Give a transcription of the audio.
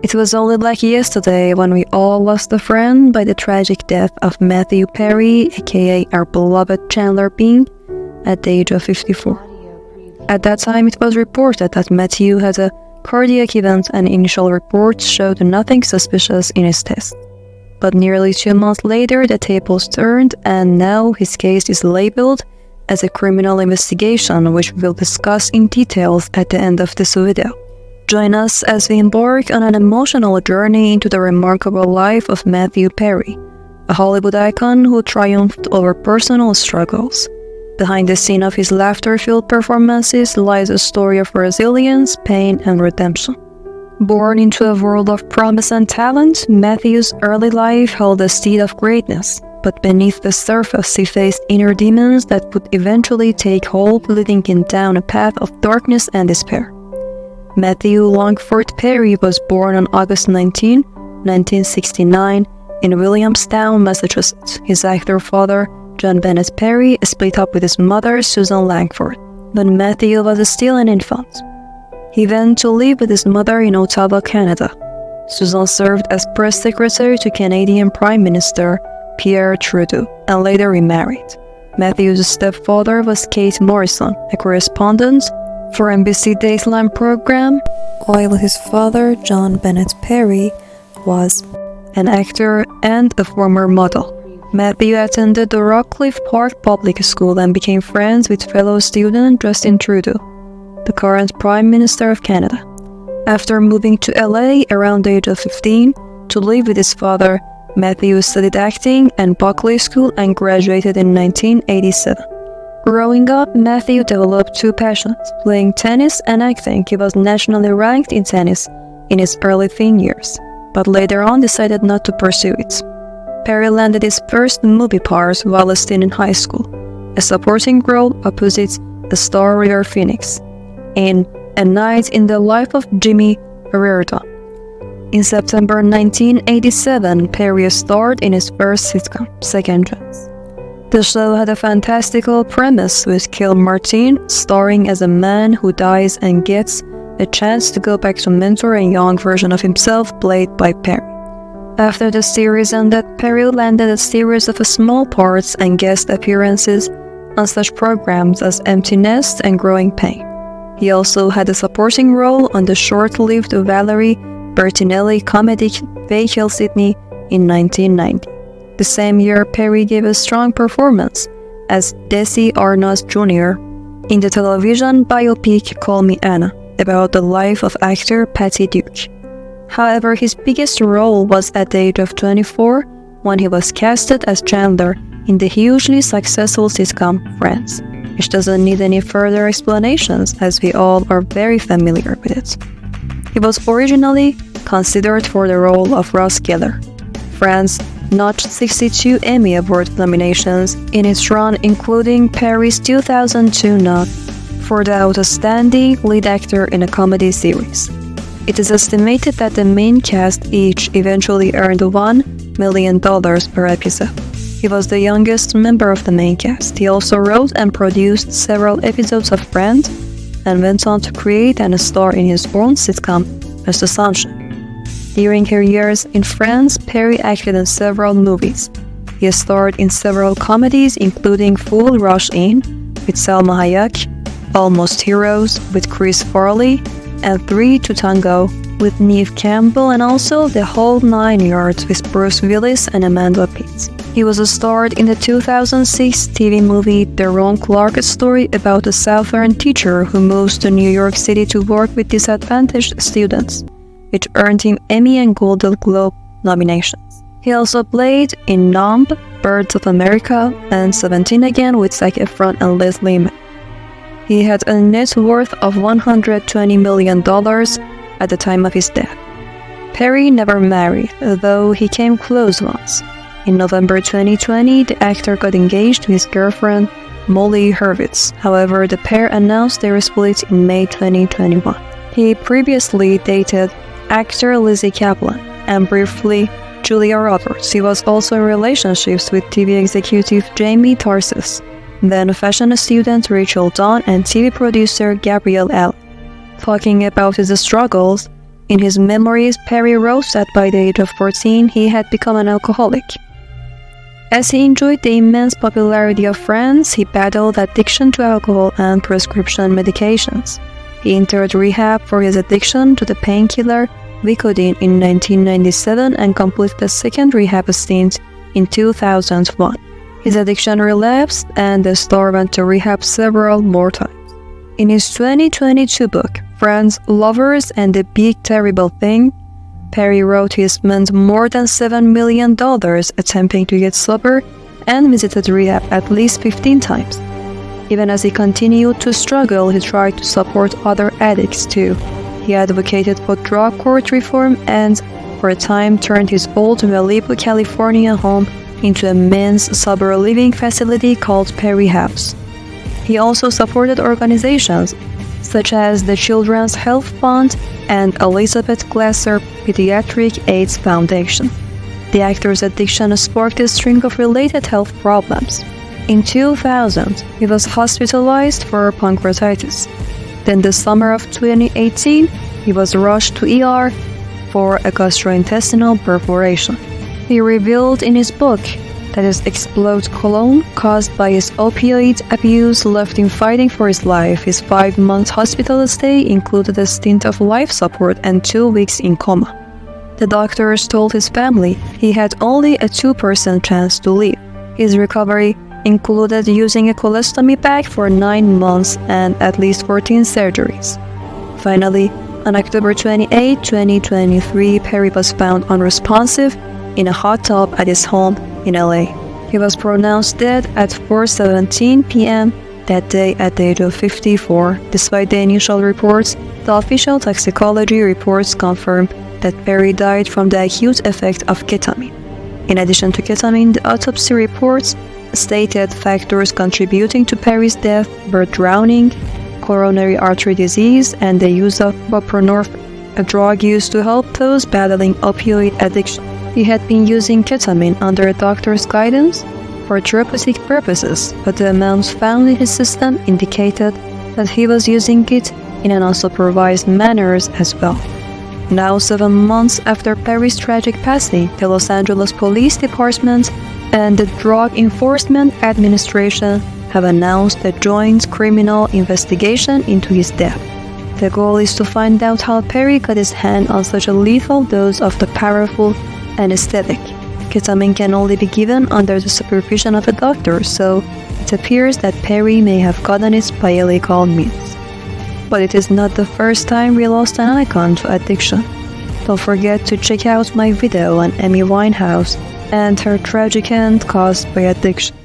It was only like yesterday when we all lost a friend by the tragic death of Matthew Perry, aka our beloved Chandler Bing, at the age of 54. At that time, it was reported that Matthew had a cardiac event and initial reports showed nothing suspicious in his test. But nearly 2 months later, the tables turned and now his case is labeled as a criminal investigation, which we'll discuss in details at the end of this video. Join us as we embark on an emotional journey into the remarkable life of Matthew Perry, a Hollywood icon who triumphed over personal struggles. Behind the scene of his laughter-filled performances lies a story of resilience, pain, and redemption. Born into a world of promise and talent, Matthew's early life held a seed of greatness, but beneath the surface he faced inner demons that would eventually take hold, leading him down a path of darkness and despair. Matthew Longford Perry was born on August 19, 1969, in Williamstown, Massachusetts. His actor father, John Bennett Perry, split up with his mother, Susan Langford, when Matthew was still an infant. He went to live with his mother in Ottawa, Canada. Susan served as press secretary to Canadian Prime Minister Pierre Trudeau and later remarried. Matthew's stepfather was Kate Morrison, a correspondent for NBC Daytime program, while his father, John Bennett Perry, was an actor and a former model. Matthew attended the Rockcliffe Park Public School and became friends with fellow student Justin Trudeau, the current Prime Minister of Canada. After moving to LA around the age of 15 to live with his father, Matthew studied acting at Buckley School and graduated in 1987. Growing up, Matthew developed two passions, playing tennis and acting. He was nationally ranked in tennis in his early teen years, but later on decided not to pursue it. Perry landed his first movie part while still in high school, a supporting role opposite the star River Phoenix, in A Night in the Life of Jimmy Reardon. In September 1987, Perry starred in his first sitcom, Second Chance. The show had a fantastical premise with Kyle Martin starring as a man who dies and gets a chance to go back to mentor a young version of himself played by Perry. After the series ended, Perry landed a series of small parts and guest appearances on such programs as Empty Nest and Growing Pain. He also had a supporting role on the short-lived Valerie Bertinelli comedy Vehicle Sydney in 1990. The same year, Perry gave a strong performance as Desi Arnaz Jr. in the television biopic Call Me Anna, about the life of actor Patty Duke. However, his biggest role was at the age of 24 when he was casted as Chandler in the hugely successful sitcom Friends, which doesn't need any further explanations as we all are very familiar with it. He was originally considered for the role of Ross Geller. Friends notched 62 Emmy Award nominations in its run, including Perry's 2002 nod for the Outstanding Lead Actor in a Comedy Series. It is estimated that the main cast each eventually earned $1 million per episode. He was the youngest member of the main cast. He also wrote and produced several episodes of Friends and went on to create and star in his own sitcom, Mr. Sunshine. During her years in Friends, Perry acted in several movies. He starred in several comedies, including Full Rush In with Salma Hayek, Almost Heroes with Chris Farley, and Three to Tango with Neve Campbell, and also The Whole Nine Yards with Bruce Willis and Amanda Peet. He was starred in the 2006 TV movie The Ron Clark Story, about a Southern teacher who moves to New York City to work with disadvantaged students, which earned him Emmy and Golden Globe nominations. He also played in Numb, Birds of America, and 17 Again with Zac Efron and Leslie Mann. He had a net worth of $120 million at the time of his death. Perry never married, though he came close once. In November 2020, the actor got engaged to his girlfriend, Molly Hurwitz. However, the pair announced their split in May 2021. He previously dated actor Lizzie Kaplan and briefly Julia Roberts. He was also in relationships with TV executive Jamie Tarses, then fashion student Rachel Dawn, and TV producer Gabrielle Allen. Talking about his struggles, In his memories, Perry wrote that by the age of 14, he had become an alcoholic. As he enjoyed the immense popularity of Friends, he battled addiction to alcohol and prescription medications. He entered rehab for his addiction to the painkiller Vicodin in 1997 and completed a second rehab stint in 2001. His addiction relapsed, and the star went to rehab several more times. In his 2022 book, Friends, Lovers, and the Big Terrible Thing, Perry wrote he spent more than $7 million attempting to get sober and visited rehab at least 15 times. Even as he continued to struggle, he tried to support other addicts too. He advocated for drug court reform and, for a time, turned his old Malibu, California home into a men's sober living facility called Perry House. He also supported organizations such as the Children's Health Fund and Elizabeth Glasser Pediatric AIDS Foundation. The actor's addiction sparked a string of related health problems. In 2000, he was hospitalized for pancreatitis. Then the summer of 2018, he was rushed to ER for a gastrointestinal perforation. He revealed in his book that his explode colon, caused by his opioid abuse, left him fighting for his life. His 5-month hospital stay included a stint of life support and 2 weeks in coma. The doctors told his family he had only a 2% chance to live. His recovery included using a colostomy bag for 9 months and at least 14 surgeries. Finally, on October 28, 2023, Perry was found unresponsive in a hot tub at his home in LA. He was pronounced dead at 4:17 p.m. that day at the age of 54. Despite the initial reports, the official toxicology reports confirmed that Perry died from the acute effect of ketamine. In addition to ketamine, the autopsy reports stated factors contributing to Perry's death were drowning, coronary artery disease, and the use of buprenorphine, a drug used to help those battling opioid addiction. He had been using ketamine under a doctor's guidance for therapeutic purposes, but the amounts found in his system indicated that he was using it in an unsupervised manner as well. Now, 7 months after Perry's tragic passing, the Los Angeles Police Department and the Drug Enforcement Administration have announced a joint criminal investigation into his death. The goal is to find out how Perry got his hand on such a lethal dose of the powerful anesthetic. Ketamine can only be given under the supervision of a doctor, so it appears that Perry may have gotten it by illegal means. But it is not the first time we lost an icon to addiction. Don't forget to check out my video on Amy Winehouse and her tragic end caused by addiction.